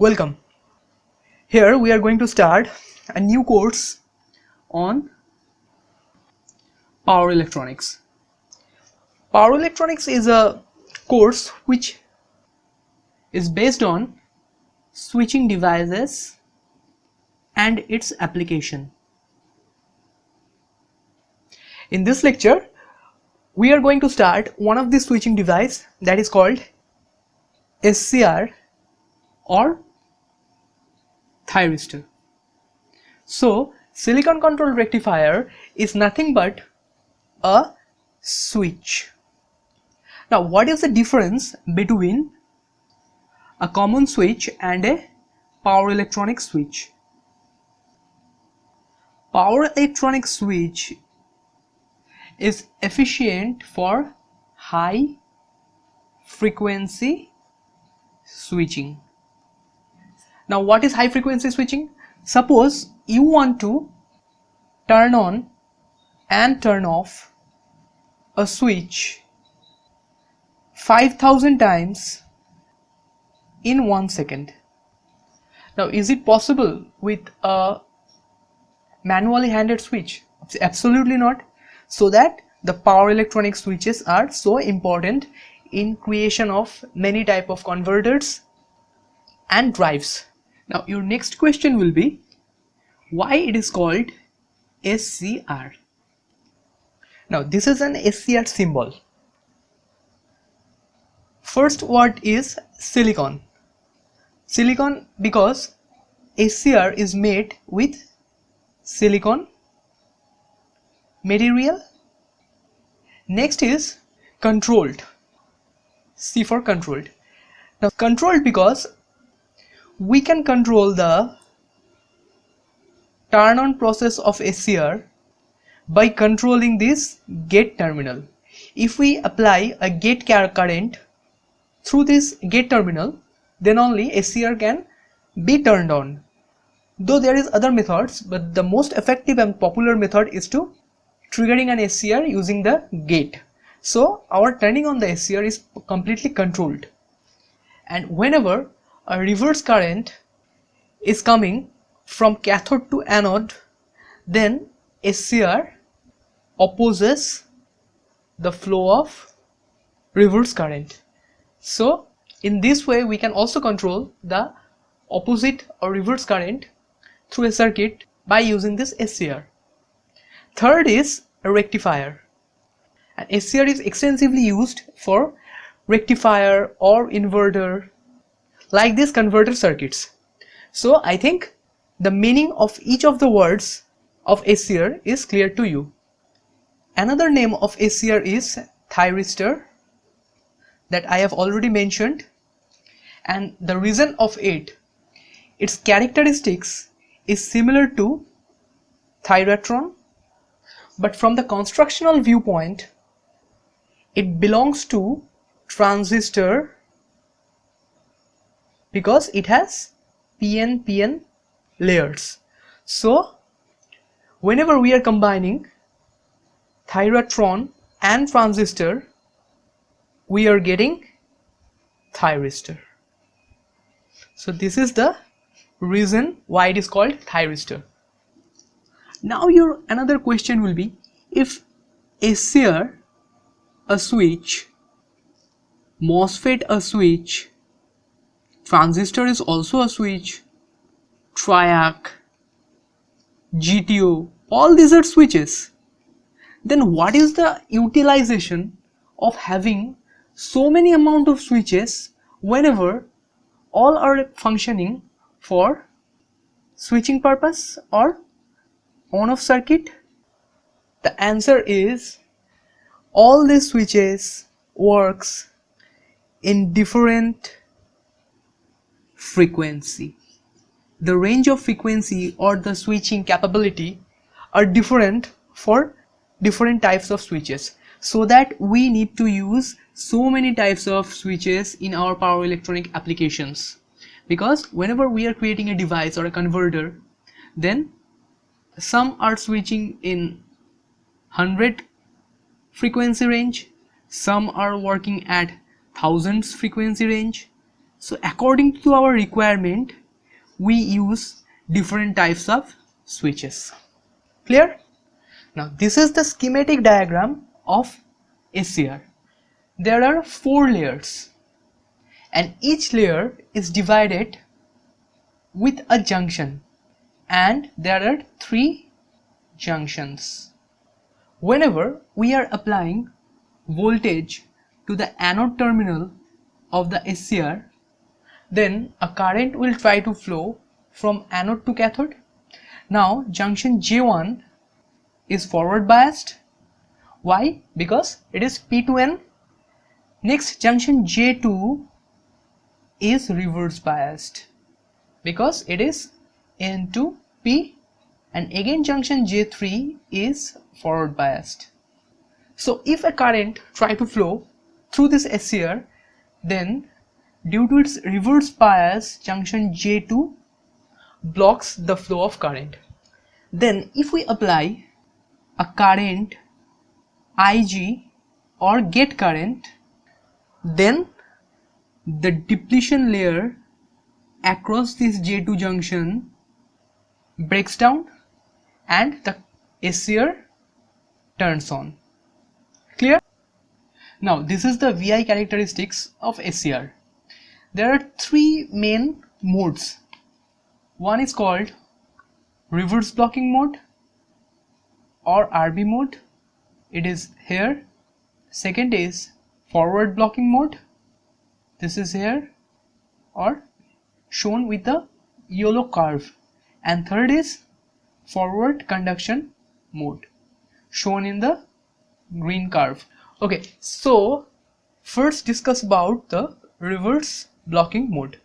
Welcome. Here we are going to start a new course on power electronics. Power electronics is a course which is based on switching devices and its application. In this lecture, we are going to start one of the switching device that is called SCR or thyristor. So, silicon controlled rectifier is nothing but a switch. Now, what is the difference between a common switch and a power electronic switch? Power electronic switch is efficient for high frequency switching. Now, what is high frequency switching? Suppose you want to turn on and turn off a switch 5000 times in 1 second. Now, is it possible with a manually handled switch? Absolutely not. So that the power electronic switches are so important in creation of many type of converters and drives. Now, your next question will be why it is called SCR. Now, this is an SCR symbol. First word is silicon. Silicon because SCR is made with silicon material. Next is controlled. C for controlled. Now, controlled because we can control the turn on process of SCR by controlling this gate terminal. If we apply a gate current through this gate terminal, then only SCR can be turned on. Though there is other methods, but the most effective and popular method is to triggering an SCR using the gate. So our turning on the SCR is completely controlled. And whenever a reverse current is coming from cathode to anode, then SCR opposes the flow of reverse current. So in this way we can also control the opposite or reverse current through a circuit by using this SCR. Third is a rectifier. And SCR is extensively used for rectifier or inverter, like these converter circuits. So I think the meaning of each of the words of SCR is clear to you. Another name of SCR is thyristor that I have already mentioned, and the reason of its characteristics is similar to thyratron, but from the constructional viewpoint it belongs to transistor because it has PN layers. So whenever we are combining thyratron and transistor, we are getting thyristor. So this is the reason why it is called thyristor. Now your another question will be, if SCR a switch, MOSFET a switch, transistor is also a switch, triac, GTO, all these are switches, then what is the utilization of having so many amount of switches whenever all are functioning for switching purpose or on-off circuit? The answer is all these switches works in different frequency. The range of frequency or the switching capability are different for different types of switches, so that we need to use so many types of switches in our power electronic applications, because whenever we are creating a device or a converter, then some are switching in 100 frequency range, some are working at thousands frequency range, So according to our requirement, we use different types of switches. Clear? Now this is the schematic diagram of SCR. There are 4 layers and each layer is divided with a junction, and there are 3 junctions. Whenever we are applying voltage to the anode terminal of the SCR, then a current will try to flow from anode to cathode. Now junction J1 is forward biased. Why? Because it is P to N. Next, junction J2 is reverse biased because it is N to P, and again junction J3 is forward biased. So if a current try to flow through this SCR, then due to its reverse bias, junction J2 blocks the flow of current. Then if we apply a current Ig or gate current, then the depletion layer across this J2 junction breaks down and the SCR turns on. Clear? Now this is the VI characteristics of SCR. There are 3 main modes. One is called reverse blocking mode or RB mode. It is here. Second is forward blocking mode. This is here or shown with the yellow curve. And third is forward conduction mode, shown in the green curve. Okay, so first discuss about the reverse blocking mode.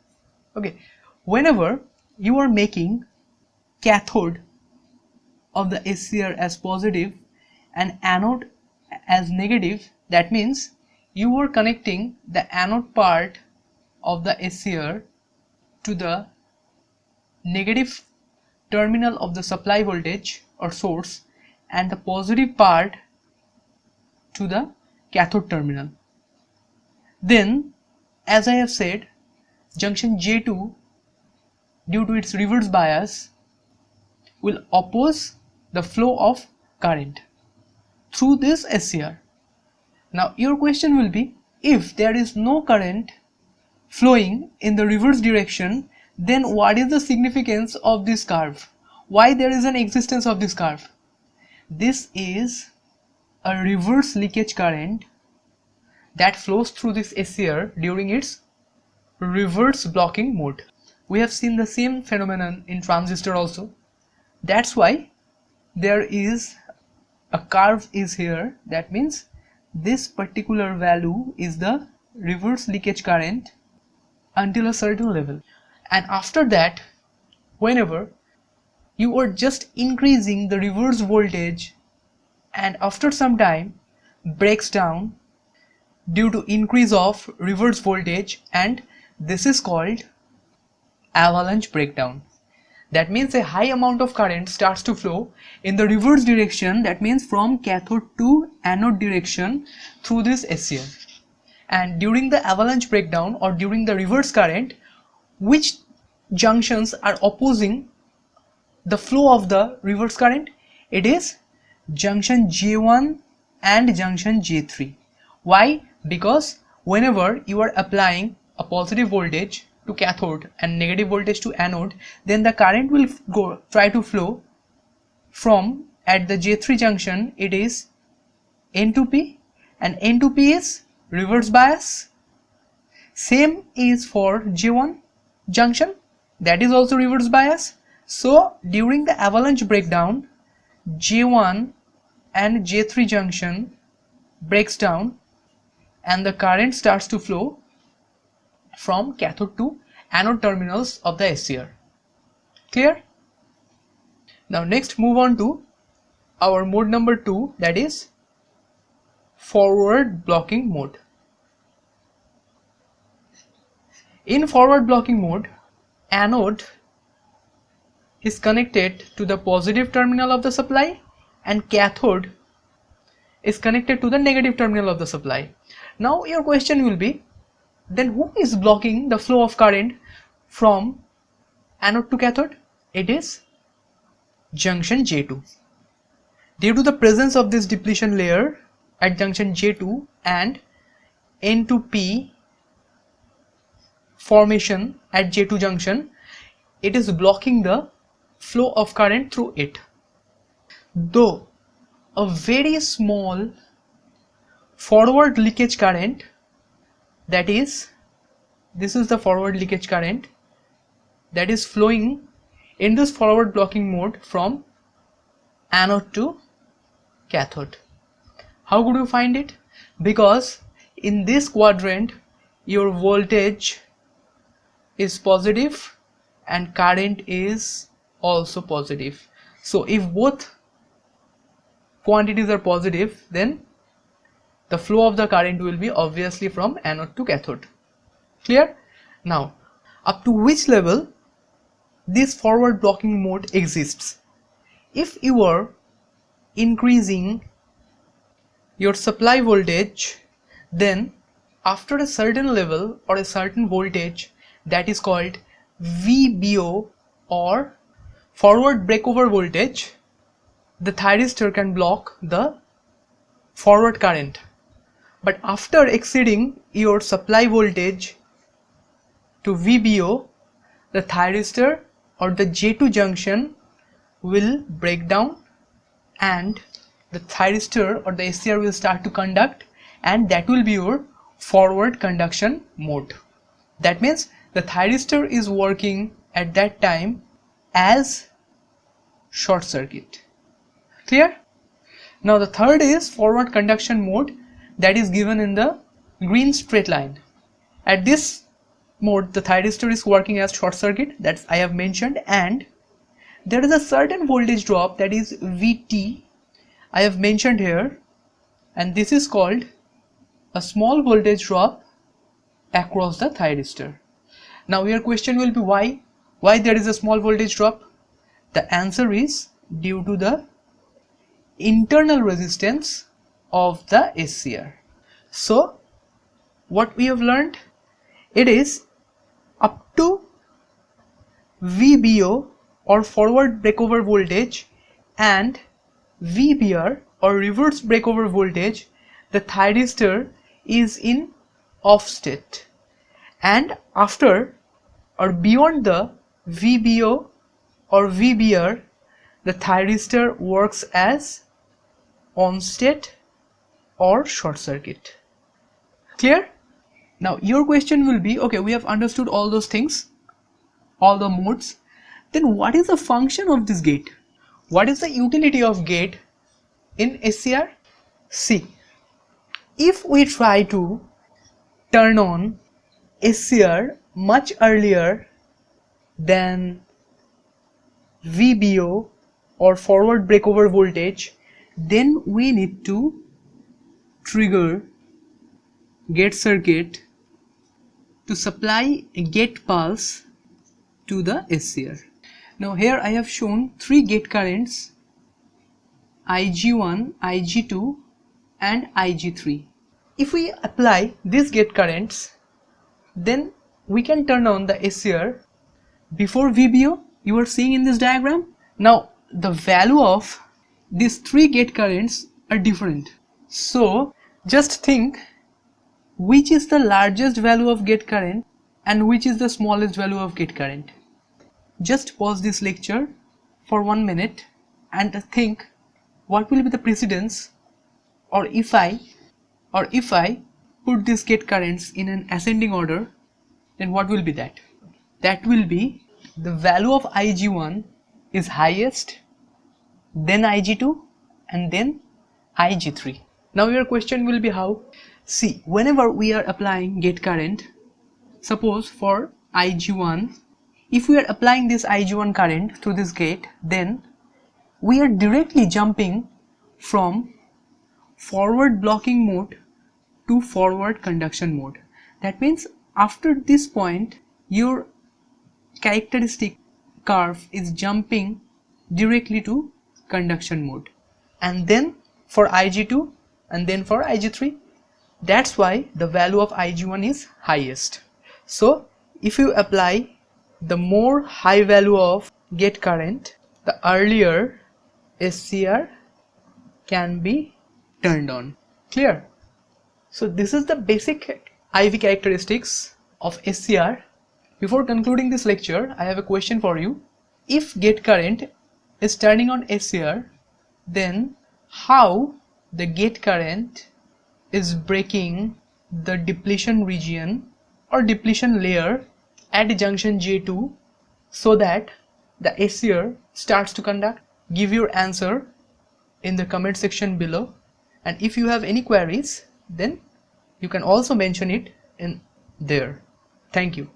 Okay, whenever you are making cathode of the SCR as positive and anode as negative, that means you are connecting the anode part of the SCR to the negative terminal of the supply voltage or source and the positive part to the cathode terminal. Then, as I have said, junction J2, due to its reverse bias, will oppose the flow of current through this SCR. Now your question will be, if there is no current flowing in the reverse direction, then what is the significance of this curve? Why there is an existence of this curve? This is a reverse leakage current that flows through this SCR during its reverse blocking mode. We have seen the same phenomenon in transistor also. That's why there is a curve is here. That means this particular value is the reverse leakage current until a certain level, and after that, whenever you are just increasing the reverse voltage, and after some time breaks down due to increase of reverse voltage, and this is called avalanche breakdown. That means a high amount of current starts to flow in the reverse direction, that means from cathode to anode direction through this SCR. And during the avalanche breakdown or during the reverse current, which junctions are opposing the flow of the reverse current? It is junction J1 and junction J3. Why? Because whenever you are applying a positive voltage to cathode and negative voltage to anode, then the current will try to flow from, at the J3 junction it is N to P, and N to P is reverse bias. Same is for J1 junction, that is also reverse bias. So during the avalanche breakdown, J1 and J3 junction breaks down and the current starts to flow from cathode to anode terminals of the SCR. Clear? Now next move on to our mode number 2, that is forward blocking mode. In forward blocking mode, anode is connected to the positive terminal of the supply and cathode is connected to the negative terminal of the supply. Now your question will be, then who is blocking the flow of current from anode to cathode? It is junction J2. Due to the presence of this depletion layer at junction J2 and N2P formation at J2 junction, it is blocking the flow of current through it. Though a very small forward leakage current, that is, this is the forward leakage current that is flowing in this forward blocking mode from anode to cathode. How could you find it? Because in this quadrant your voltage is positive and current is also positive. So if both quantities are positive, then the flow of the current will be obviously from anode to cathode. Clear? Now, up to which level this forward blocking mode exists? If you are increasing your supply voltage, then after a certain level or a certain voltage, that is called VBO or forward breakover voltage, the thyristor can block the forward current. But after exceeding your supply voltage to VBO, the thyristor or the J2 junction will break down and the thyristor or the SCR will start to conduct, and that will be your forward conduction mode. That means the thyristor is working at that time as short circuit. Clear? Now the third is forward conduction mode, that is given in the green straight line. At this mode the thyristor is working as short circuit, that I have mentioned, and there is a certain voltage drop, that is VT, I have mentioned here, and this is called a small voltage drop across the thyristor. Now your question will be why there is a small voltage drop? The answer is due to the internal resistance of the SCR. So what we have learned, it is up to VBO or forward breakover voltage and VBR or reverse breakover voltage, the thyristor is in off state, and after or beyond the VBO or VBR, the thyristor works as on state or short circuit. Clear? Now your question will be, okay, we have understood all those things, all the modes, then what is the function of this gate? What is the utility of gate in SCR? See, if we try to turn on SCR much earlier than VBO or forward breakover voltage, then we need to trigger gate circuit to supply a gate pulse to the SCR. Now here I have shown three gate currents, IG1, IG2 and IG3. If we apply these gate currents, then we can turn on the SCR before VBO. You are seeing in this diagram. Now the value of these three gate currents are different. So just think which is the largest value of gate current and which is the smallest value of gate current. Just pause this lecture for 1 minute and think what will be the precedence, or if I put these gate currents in an ascending order, then what will be that? That will be the value of IG1 is highest, then IG2 and then IG3. Now your question will be how? See, whenever we are applying gate current, suppose for IG1, if we are applying this IG1 current through this gate, then we are directly jumping from forward blocking mode to forward conduction mode. That means after this point your characteristic curve is jumping directly to conduction mode, and then for IG2 and then for IG3 That's why the value of Ig1 is highest. So if you apply the more high value of gate current, the earlier SCR can be turned on. Clear? So this is the basic IV characteristics of SCR. Before concluding this lecture, I have a question for you. If gate current is turning on SCR, then how the gate current is breaking the depletion region or depletion layer at junction J2 so that the SCR starts to conduct? Give your answer in the comment section below, and if you have any queries, then you can also mention it in there. Thank you.